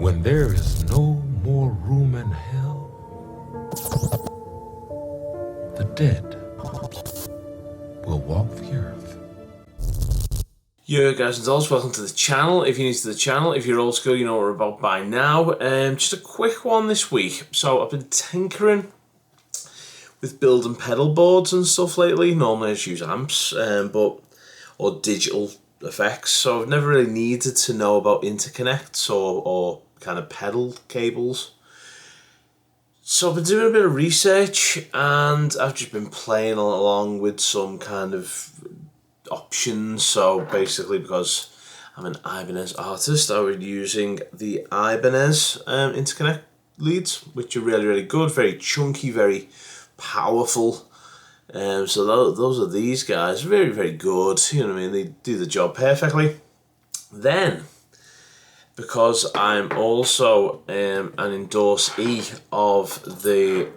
When there is no more room in hell, the dead will walk the earth. Yo guys and dolls, welcome to the channel. If you're new to the channel, if you're old school, you know what we're about by now. Just a quick one this week. So I've been tinkering with building pedal boards and stuff lately. Normally I just use amps, or digital effects. So I've never really needed to know about interconnects or kind of pedal cables. So I've been doing a bit of research and I've just been playing along with some kind of options. So basically, because I'm an Ibanez artist, I was using the Ibanez interconnect leads, which are really, really good, very chunky, very powerful. So those are these guys, very, very good. You know what I mean? They do the job perfectly. Then, because I'm also an endorsee of the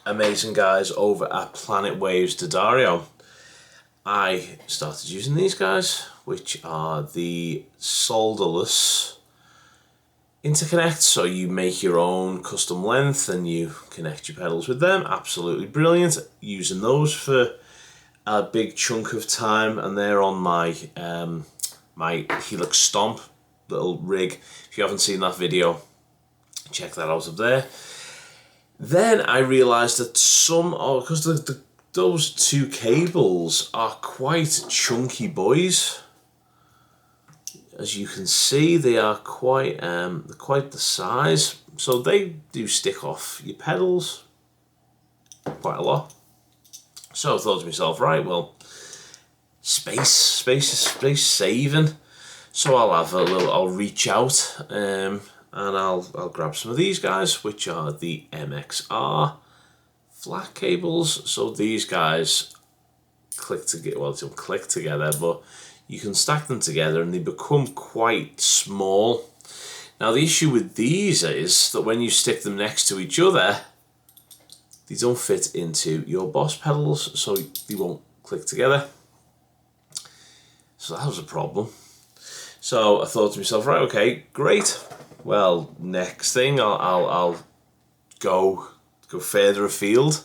amazing guys over at Planet Waves D'Addario, I started using these guys, which are the solderless interconnects. So you make your own custom length and you connect your pedals with them. Absolutely brilliant. Using those for a big chunk of time, and they're on my my Helix Stomp little rig. If you haven't seen that video, check that out up there. Then I realised that because those two cables are quite chunky boys. As you can see, they are quite the size, so they do stick off your pedals quite a lot. So I thought to myself, right, well, space saving. So I'll reach out and I'll grab some of these guys, which are the MXR flat cables. So these guys click together. Well, they don't click together, but you can stack them together and they become quite small. Now the issue with these is that when you stick them next to each other, they don't fit into your Boss pedals, so they won't click together. So that was a problem. So I thought to myself, right, okay, great. Well, next thing I'll go further afield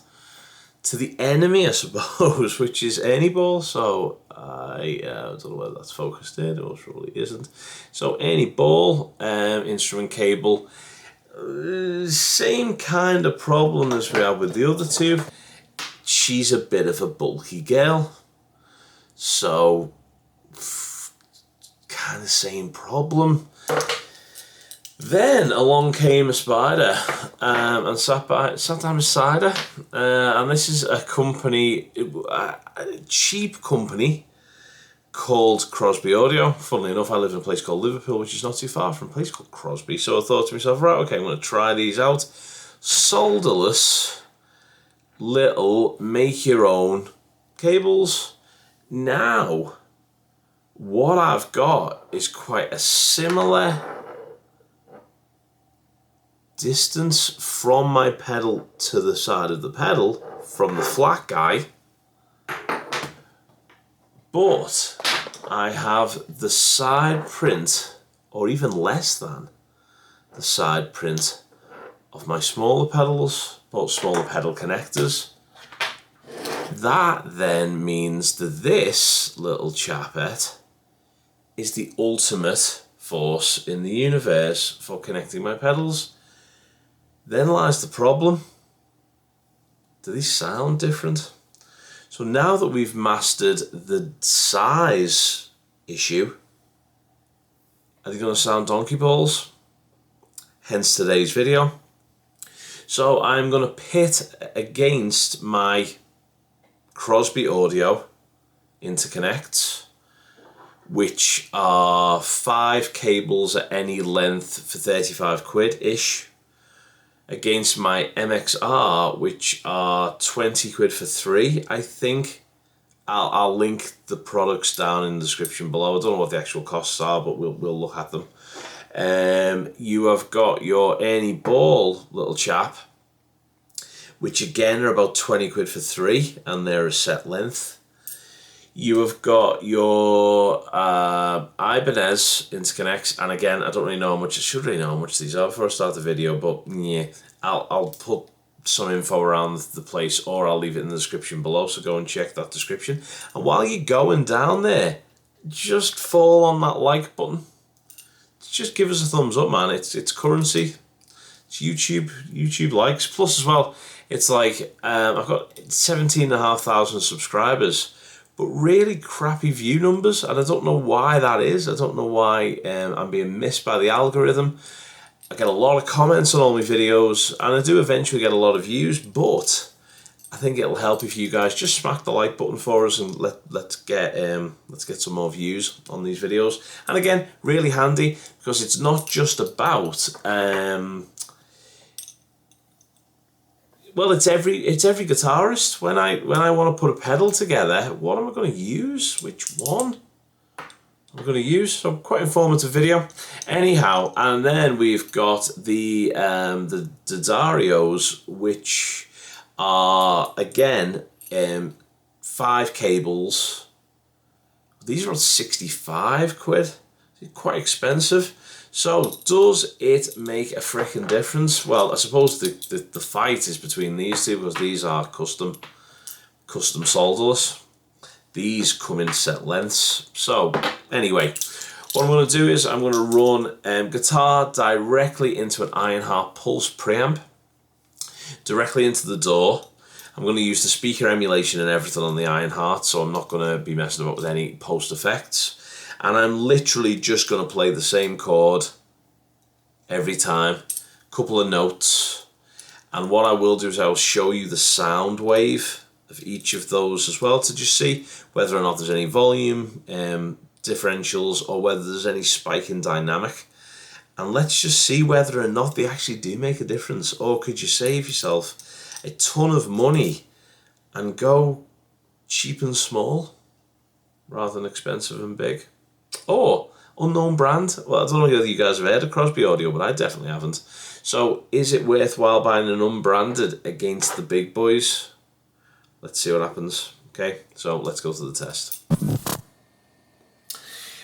to the enemy, I suppose, which is Anyball. So I don't know whether that's focused in, or probably isn't. So Anyball, instrument cable, same kind of problem as we have with the other two. She's a bit of a bulky girl, so kind of same problem. Then along came a spider and sat down beside her, and this is a company, a cheap company called Crosby Audio. Funnily enough, I live in a place called Liverpool, which is not too far from a place called Crosby. So I thought to myself, right, okay, I'm going to try these out. Solderless, little, make your own cables. Now, what I've got is quite a similar distance from my pedal to the side of the pedal from the flat guy, but I have the side print, or even less than the side print, of my smaller pedals, both smaller pedal connectors. That then means that this little chapette is the ultimate force in the universe for connecting my pedals. Then lies the problem. Do these sound different? So now that we've mastered the size issue, are they going to sound donkey balls? Hence today's video. So I'm going to pit against my Crosby Audio interconnects, which are 5 cables at any length for 35 quid-ish, against my MXR, which are 20 quid for 3, I think. I'll link the products down in the description below. I don't know what the actual costs are, but we'll look at them. You have got your Anyball little chap, which again are about 20 quid for 3, and they're a set length. You have got your Ibanez interconnects, and again, I don't really know how much, I should really know how much these are before I start the video, but yeah, I'll put some info around the place, or I'll leave it in the description below, so go and check that description. And while you're going down there, just fall on that like button. Just give us a thumbs up, man. It's currency. It's YouTube likes. Plus as well, it's like I've got 17,500 subscribers, but really crappy view numbers, and I don't know why that is. I don't know why I'm being missed by the algorithm. I get a lot of comments on all my videos, and I do eventually get a lot of views, but I think it'll help if you guys just smack the like button for us, and let's get some more views on these videos. And again, really handy, because it's not just about well, it's every guitarist. When I want to put a pedal together, what am I going to use? Which one I'm going to use? So quite informative video. Anyhow, and then we've got the D'Addarios, which are again 5 cables. These are on 65 quid. Quite expensive. So does it make a frickin' difference? Well, I suppose the fight is between these two, because these are custom solderless. These come in set lengths. So anyway, what I'm going to do is I'm going to run guitar directly into an Ironheart Pulse preamp, directly into the door. I'm going to use the speaker emulation and everything on the Ironheart, so I'm not going to be messing about with any post effects. And I'm literally just going to play the same chord every time, couple of notes. And what I will do is I'll show you the sound wave of each of those as well, to just see whether or not there's any volume differentials, or whether there's any spike in dynamic. And let's just see whether or not they actually do make a difference, or could you save yourself a ton of money and go cheap and small rather than expensive and big. Or unknown brand. Well, I don't know whether you guys have heard of Crosby Audio, but I definitely haven't. So is it worthwhile buying an unbranded against the big boys? Let's see what happens. Okay, so let's go to the test.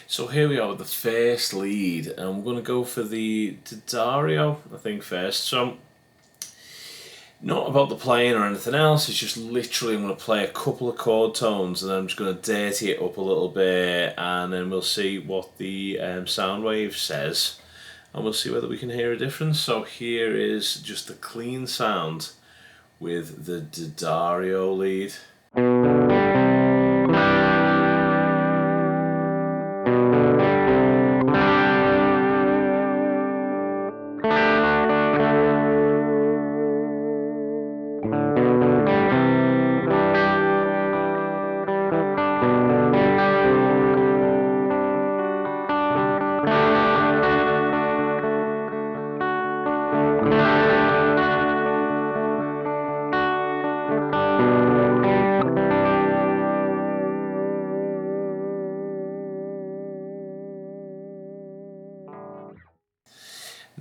So here we are with the first lead, and we're going to go for the D'Addario, I think, first. So not about the playing or anything else, it's just literally I'm going to play a couple of chord tones, and then I'm just going to dirty it up a little bit, and then we'll see what the sound wave says, and we'll see whether we can hear a difference. So here is just the clean sound with the D'Addario lead.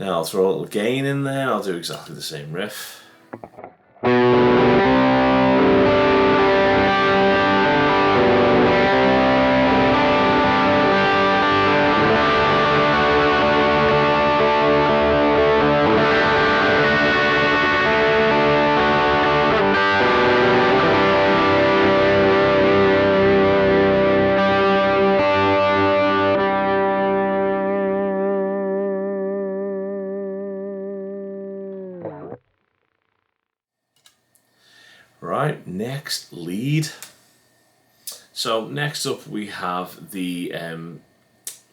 Now I'll throw a little gain in there, I'll do exactly the same riff. Right, next lead. So next up we have the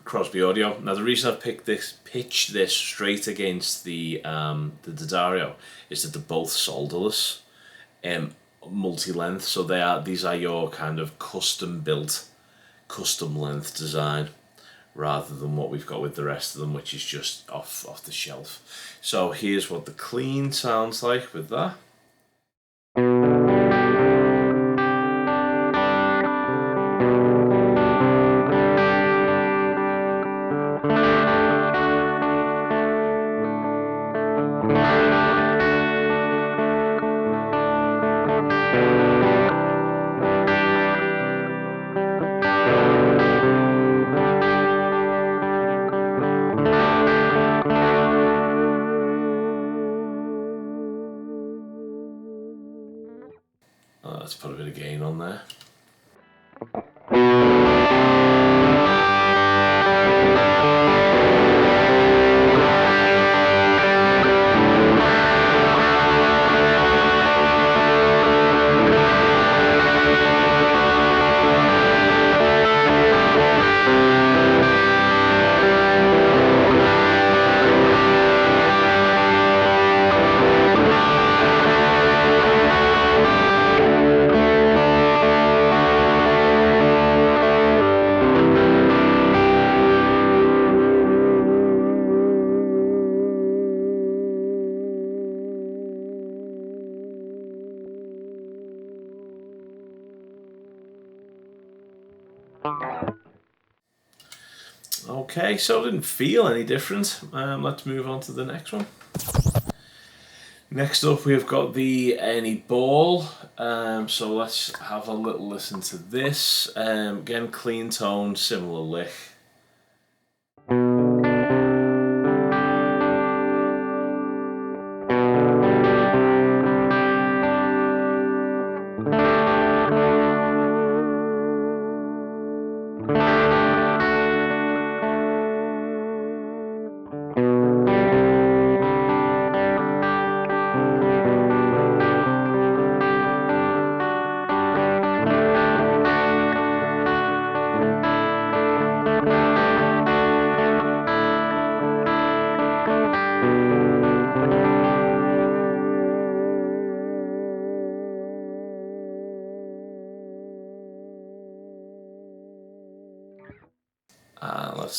Crosby Audio. Now the reason I've pitched this straight against the D'Addario is that they're both solderless, multi-length. So these are your kind of custom built, custom length design, rather than what we've got with the rest of them, which is just off the shelf. So here's what the clean sounds like with that. Okay, so it didn't feel any different. Let's move on to the next one. Next up, we've got the Any Ball. So let's have a little listen to this. Again, clean tone, similar lick.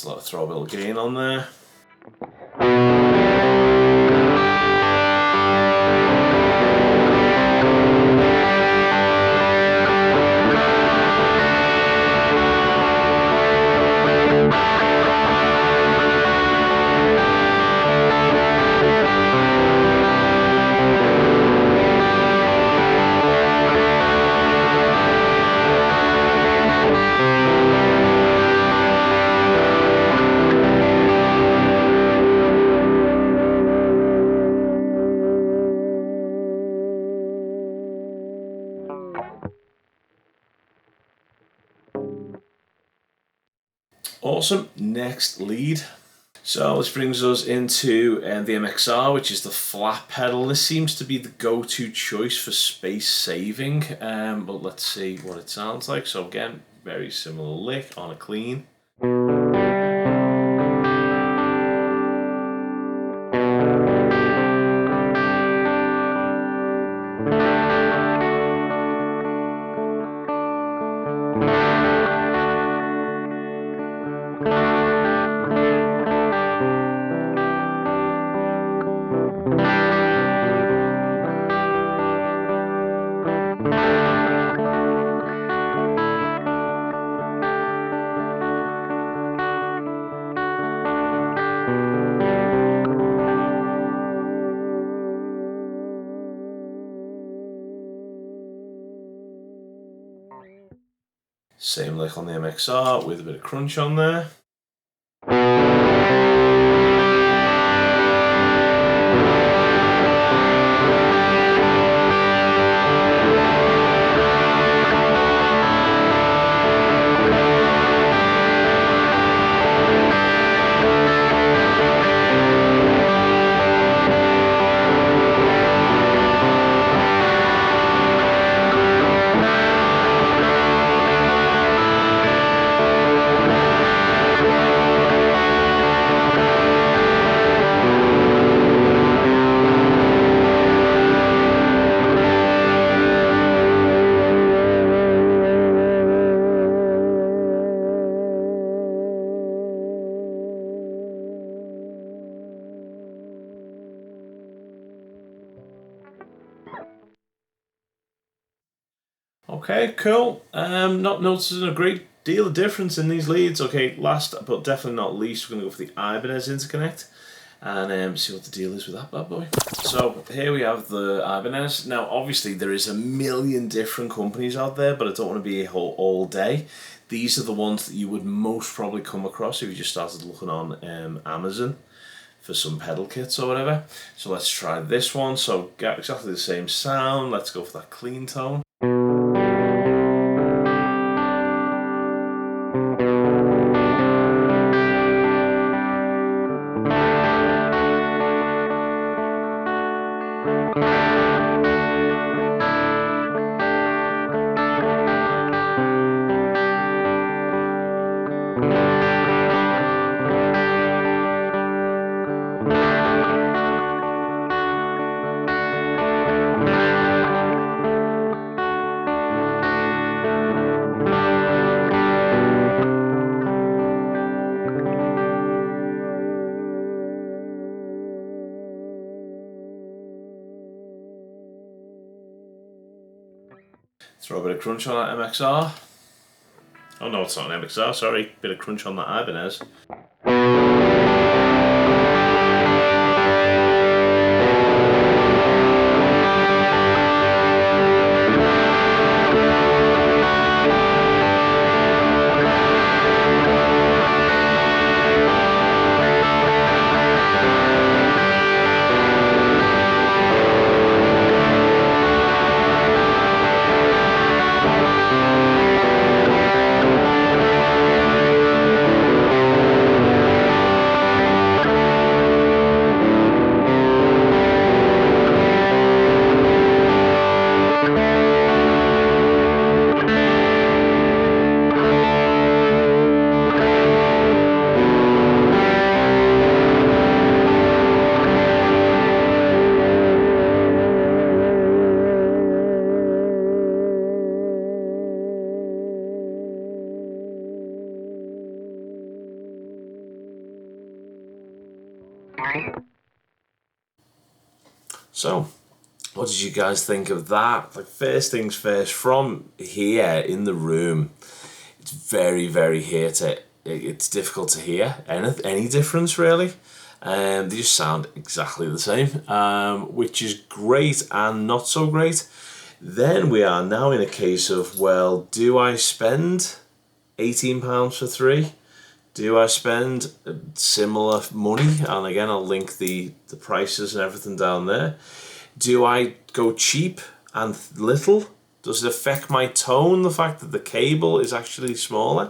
Let's throw a little gain on there. Awesome, next lead. So this brings us into the MXR, which is the flat pedal. This seems to be the go-to choice for space saving, but let's see what it sounds like. So again, very similar lick on a clean. Same lick on the MXR with a bit of crunch on there. Okay, cool. Not noticing a great deal of difference in these leads. Okay, last but definitely not least, we're going to go for the Ibanez interconnect and see what the deal is with that bad boy. So here we have the Ibanez. Now, obviously, there is a million different companies out there, but I don't want to be here all day. These are the ones that you would most probably come across if you just started looking on Amazon for some pedal kits or whatever. So let's try this one. So get exactly the same sound. Let's go for that clean tone. Throw a bit of crunch on that MXR. Oh no, it's not an MXR, sorry. Bit of crunch on that Ibanez. So, what did you guys think of that? Like, first things first, from here in the room, it's very, very it's difficult to hear any difference really. They just sound exactly the same, which is great and not so great. Then we are now in a case of, well, do I spend £18 for 3? Do I spend similar money? And again, I'll link the prices and everything down there. Do I go cheap and little? Does it affect my tone, the fact that the cable is actually smaller?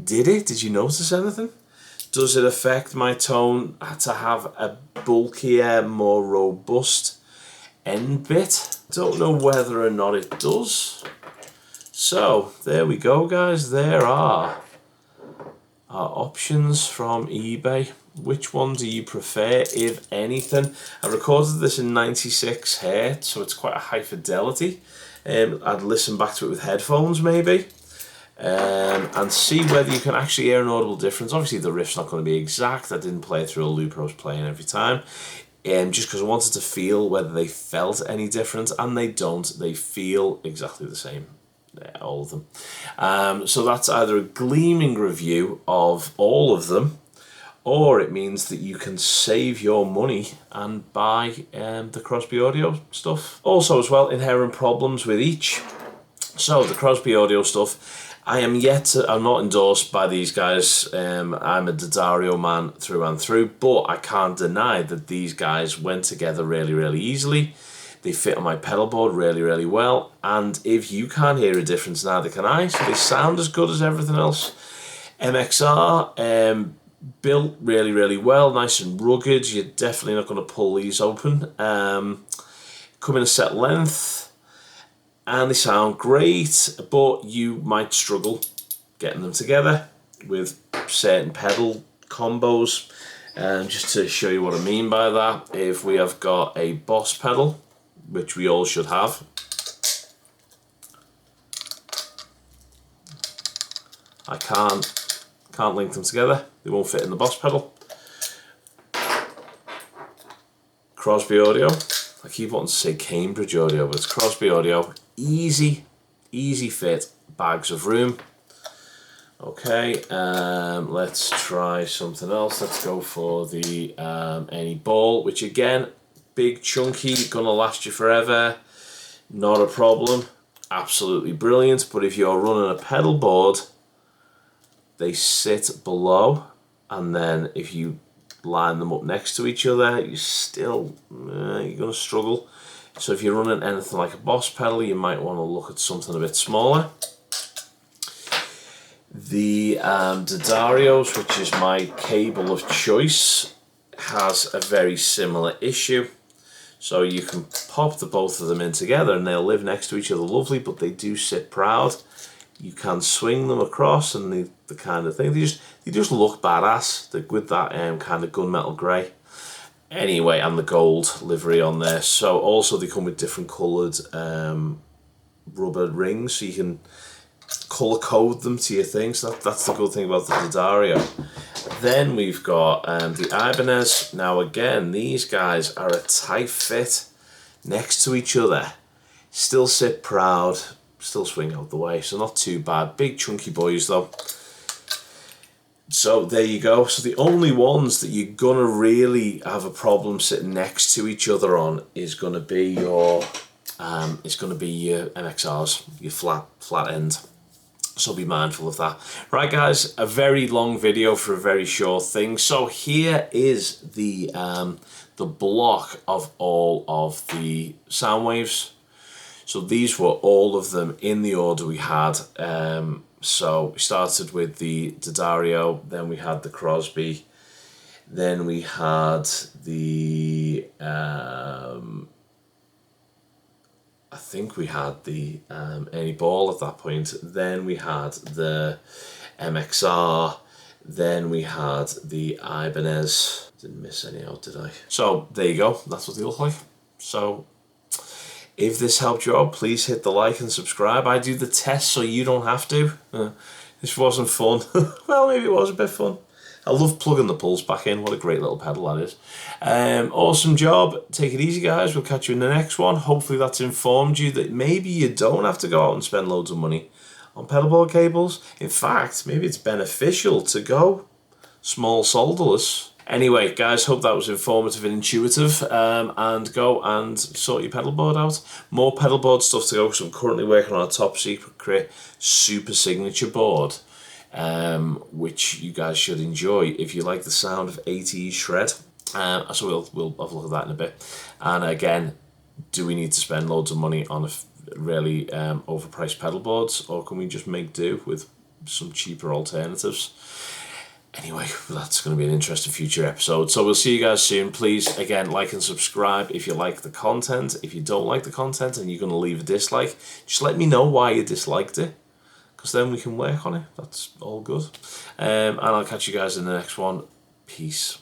Did it? Did you notice anything? Does it affect my tone to have a bulkier, more robust end bit? Don't know whether or not it does. So, there we go, guys. There are our options from eBay. Which one do you prefer, if anything? I recorded this in 96 Hz, so it's quite a high fidelity. I'd listen back to it with headphones, maybe, and see whether you can actually hear an audible difference. Obviously, the riff's not going to be exact. I didn't play it through a loop I was playing every time, just because I wanted to feel whether they felt any different, and they don't. They feel exactly the same. All of them. So that's either a gleaming review of all of them, or it means that you can save your money and buy the Crosby Audio stuff. Also as well, inherent problems with each. So the Crosby Audio stuff, I'm not endorsed by these guys. I'm a D'Addario man through and through, but I can't deny that these guys went together really, really easily. They fit on my pedal board really, really well. And if you can't hear a difference, neither can I. So they sound as good as everything else. MXR, built really, really well. Nice and rugged. You're definitely not going to pull these open. Come in a set length. And they sound great. But you might struggle getting them together with certain pedal combos. Just to show you what I mean by that, if we have got a Boss pedal, which we all should have. I can't link them together. They won't fit in the Boss pedal. Crosby Audio. I keep wanting to say Cambridge Audio, but it's Crosby Audio. Easy fit, bags of room. Okay, let's try something else. Let's go for the Any Ball, which again, big, chunky, gonna last you forever, not a problem, absolutely brilliant. But if you're running a pedal board, they sit below, and then if you line them up next to each other, you're gonna struggle. So if you're running anything like a Boss pedal, you might want to look at something a bit smaller. The D'Addarios, which is my cable of choice, has a very similar issue. So you can pop the both of them in together and they'll live next to each other lovely, but they do sit proud. You can swing them across and the kind of thing. They just look badass with that kind of gunmetal grey. Anyway, and the gold livery on there. So also they come with different coloured rubber rings, so you can colour code them to your thing. So that's the good thing about the D'Addario. Then we've got the Ibanez. Now again, these guys are a tight fit next to each other. Still sit proud, still swing out the way, so not too bad. Big chunky boys though. So there you go. So the only ones that you're gonna really have a problem sitting next to each other on is gonna be your MXRs, your flat end. So be mindful of that. Right guys, a very long video for a very short thing. So here is the block of all of the sound waves. So these were all of them in the order we had. So we started with the D'Addario, then we had the Crosby, then we had the I think we had the Any Ball at that point. Then we had the MXR. Then we had the Ibanez. Didn't miss any out, did I? So there you go. That's what they look like. So if this helped you out, please hit the like and subscribe. I do the test so you don't have to. This wasn't fun. Well, maybe it was a bit fun. I love plugging the pulse back in. What a great little pedal that is. Awesome job. Take it easy, guys. We'll catch you in the next one. Hopefully that's informed you that maybe you don't have to go out and spend loads of money on pedalboard cables. In fact, maybe it's beneficial to go small solderless. Anyway, guys, hope that was informative and intuitive, and go and sort your pedalboard out. More pedalboard stuff to go, because I'm currently working on a top secret Crit super signature board, which you guys should enjoy if you like the sound of 80s shred. So we'll have a look at that in a bit. And again, do we need to spend loads of money on a really overpriced pedalboards, or can we just make do with some cheaper alternatives? Anyway, that's going to be an interesting future episode. So we'll see you guys soon. Please, again, like and subscribe if you like the content. If you don't like the content and you're going to leave a dislike, just let me know why you disliked it, because then we can work on it. That's all good. And I'll catch you guys in the next one. Peace.